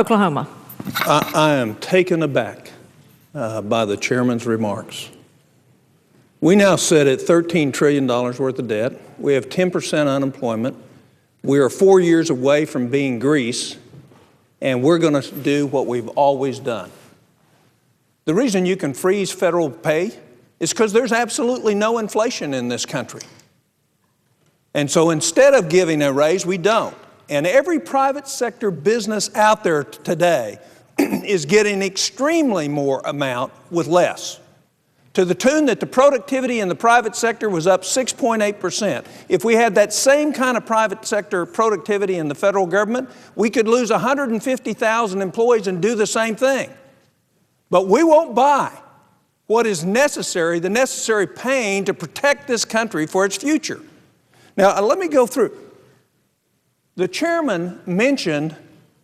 Oklahoma. I am taken aback by the chairman's remarks. We now sit at $13 trillion worth of debt. We have 10% unemployment. We are 4 years away from being Greece, and we're going to do what we've always done. The reason you can freeze federal pay is because there's absolutely no inflation in this country. And so instead of giving a raise, we don't. And every private sector business out there today is getting extremely more amount with less, to the tune that the productivity in the private sector was up 6.8%. If we had that same kind of private sector productivity in the federal government, we could lose 150,000 employees and do the same thing. But we won't buy what is necessary, the necessary pain to protect this country for its future. Now, let me go through. The chairman mentioned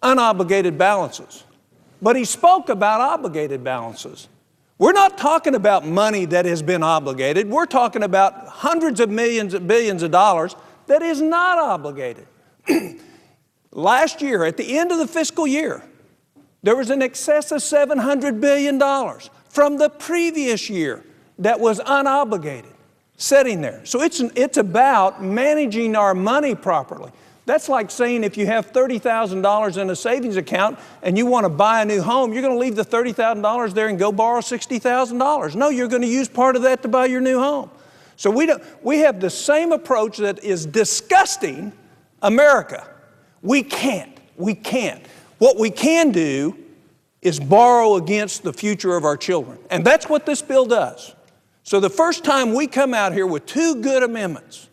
unobligated balances, but he spoke about obligated balances. We're not talking about money that has been obligated. We're talking about hundreds of millions and billions of dollars that is not obligated. Last year, at the end of the fiscal year, there was an excess of $700 billion from the previous year that was unobligated, sitting there. So it's about managing our money properly. That's like saying if you have $30,000 in a savings account and you want to buy a new home, you're going to leave the $30,000 there and go borrow $60,000. No, you're going to use part of that to buy your new home. So we have the same approach that is disgusting America. We can't. What we can do is borrow against the future of our children. And that's what this bill does. So the first time we come out here with two good amendments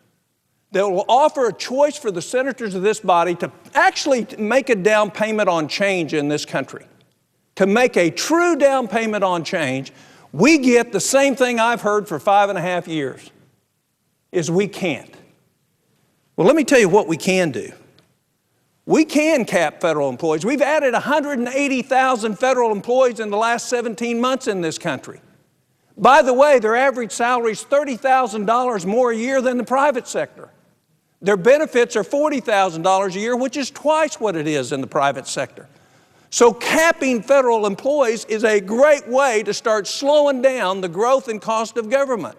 that will offer a choice for the senators of this body to actually make a down payment on change in this country, to make a true down payment on change, we get the same thing I've heard for 5.5 years, is we can't. Well, let me tell you what we can do. We can cap federal employees. We've added 180,000 federal employees in the last 17 months in this country. By the way, their average salary is $30,000 more a year than the private sector. Their benefits are $40,000 a year, which is twice what it is in the private sector. So capping federal employees is a great way to start slowing down the growth and cost of government.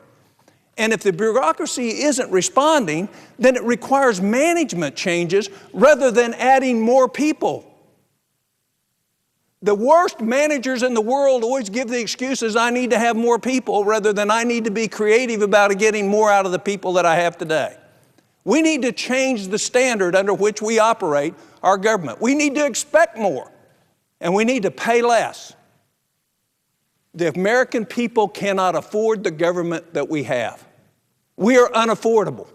And if the bureaucracy isn't responding, then it requires management changes rather than adding more people. The worst managers in the world always give the excuses, I need to have more people, rather than I need to be creative about getting more out of the people that I have today. We need to change the standard under which we operate our government. We need to expect more, and we need to pay less. The American people cannot afford the government that we have. We are unaffordable.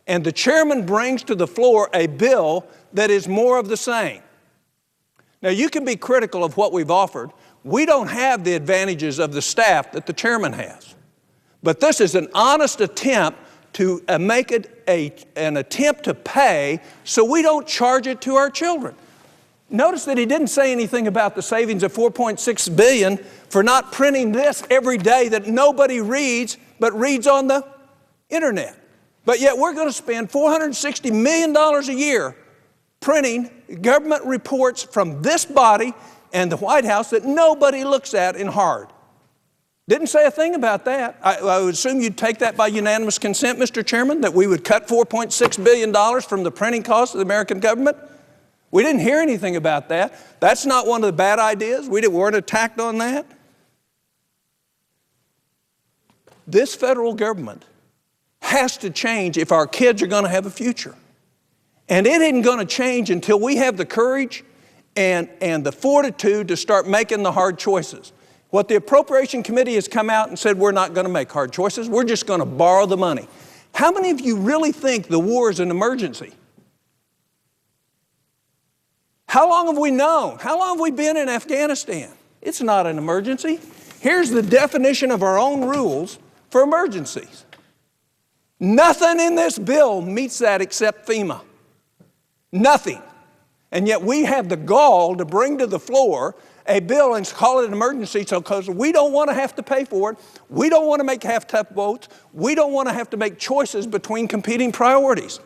And the chairman brings to the floor a bill that is more of the same. Now, you can be critical of what we've offered. We don't have the advantages of the staff that the chairman has. But this is an honest attempt to make it an attempt to pay so we don't charge it to our children. Notice that he didn't say anything about the savings of $4.6 billion for not printing this every day that nobody reads but reads on the internet. But yet we're going to spend $460 million a year printing government reports from this body and the White House that nobody looks at in hard. Didn't say a thing about that. I would assume you'd take that by unanimous consent, Mr. Chairman, that we would cut $4.6 billion from the printing costs of the American government. We didn't hear anything about that. That's not one of the bad ideas. We weren't attacked on that. This federal government has to change if our kids are going to have a future. And it isn't going to change until we have the courage and the fortitude to start making the hard choices. What the Appropriation Committee has come out and said, we're not going to make hard choices. We're just going to borrow the money. How many of you really think the war is an emergency? How long have we known? How long have we been in Afghanistan? It's not an emergency. Here's the definition of our own rules for emergencies. Nothing in this bill meets that except FEMA. Nothing. And yet we have the gall to bring to the floor a bill and call it an emergency because we don't want to have to pay for it. We don't want to make half-tough votes. We don't want to have to make choices between competing priorities.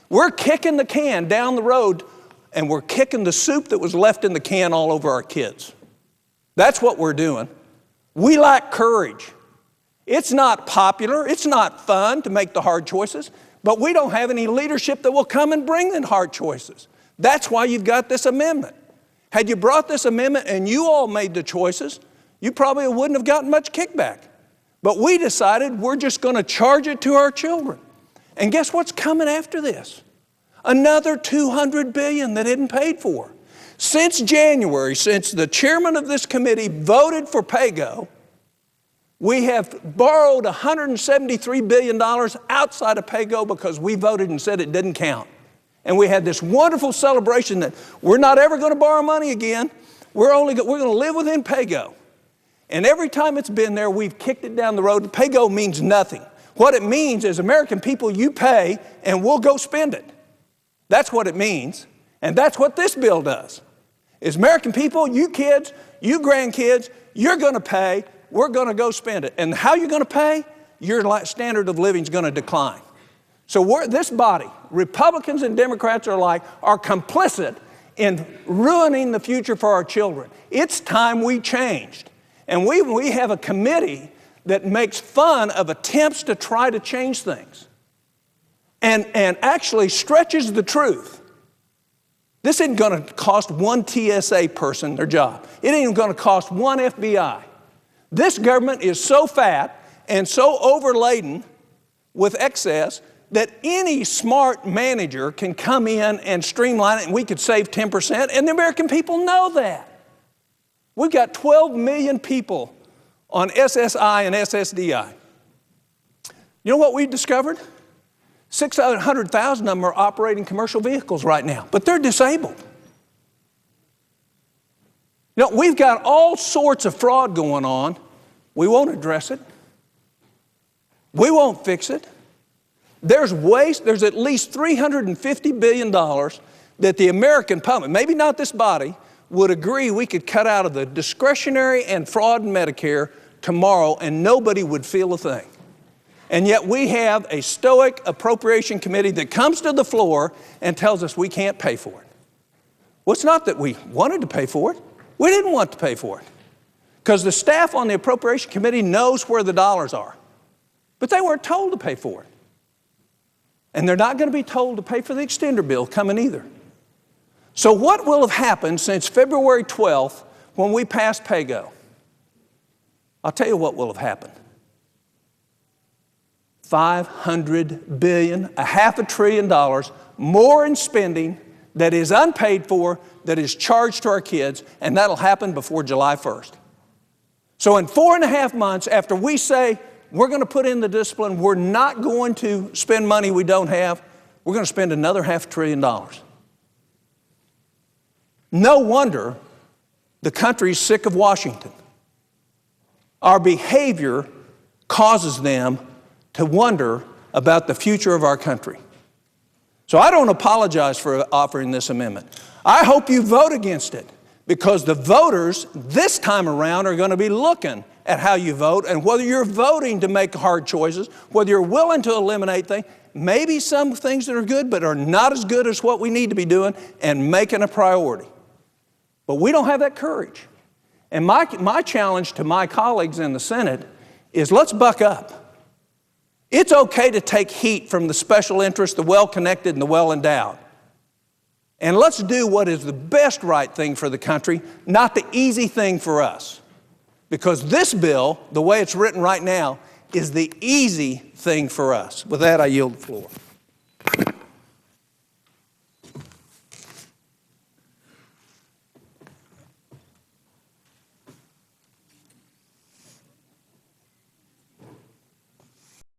We're kicking the can down the road and we're kicking the soup that was left in the can all over our kids. That's what we're doing. We lack courage. It's not popular, it's not fun to make the hard choices, but we don't have any leadership that will come and bring in hard choices. That's why you've got this amendment. Had you brought this amendment and you all made the choices, you probably wouldn't have gotten much kickback. But we decided we're just going to charge it to our children. And guess what's coming after this? Another $200 billion that isn't paid for. Since January, since the chairman of this committee voted for PAYGO, we have borrowed $173 billion outside of PAYGO because we voted and said it didn't count. And we had this wonderful celebration that we're not ever going to borrow money again. We're going to live within PAYGO. And every time it's been there, we've kicked it down the road. PAYGO means nothing. What it means is, American people, you pay and we'll go spend it. That's what it means. And that's what this bill does. Is American people, you kids, you grandkids, you're going to pay, we're going to go spend it. And how you're going to pay? Your standard of living is going to decline. So this body, Republicans and Democrats are complicit in ruining the future for our children. It's time we changed. And we have a committee that makes fun of attempts to try to change things and actually stretches the truth. This isn't going to cost one TSA person their job. It ain't going to cost one FBI. This government is so fat and so overladen with excess that any smart manager can come in and streamline it and we could save 10%, and the American people know that. We've got 12 million people on SSI and SSDI. You know what we discovered? 600,000 of them are operating commercial vehicles right now, but they're disabled. You know, we've got all sorts of fraud going on. We won't address it. We won't fix it. There's waste. There's at least $350 billion that the American public, maybe not this body, would agree we could cut out of the discretionary and fraud in Medicare tomorrow and nobody would feel a thing. And yet we have a stoic appropriation committee that comes to the floor and tells us we can't pay for it. Well, it's not that we wanted to pay for it. We didn't want to pay for it because the staff on the appropriation committee knows where the dollars are. But they weren't told to pay for it. And they're not going to be told to pay for the extender bill coming either. So what will have happened since February 12th when we passed PAYGO? I'll tell you what will have happened. $500 billion, $500 billion more in spending that is unpaid for, that is charged to our kids, and that'll happen before July 1st. So in 4.5 months after we say we're going to put in the discipline, we're not going to spend money we don't have, we're going to spend another $500 billion. No wonder the country's sick of Washington. Our behavior causes them to wonder about the future of our country. So I don't apologize for offering this amendment. I hope you vote against it because the voters this time around are going to be looking at how you vote and whether you're voting to make hard choices, whether you're willing to eliminate things, maybe some things that are good but are not as good as what we need to be doing and making a priority. But we don't have that courage. And my challenge to my colleagues in the Senate is let's buck up. It's okay to take heat from the special interests, the well-connected and the well-endowed. And let's do what is the best right thing for the country, not the easy thing for us. Because this bill, the way it's written right now, is the easy thing for us. With that, I yield the floor.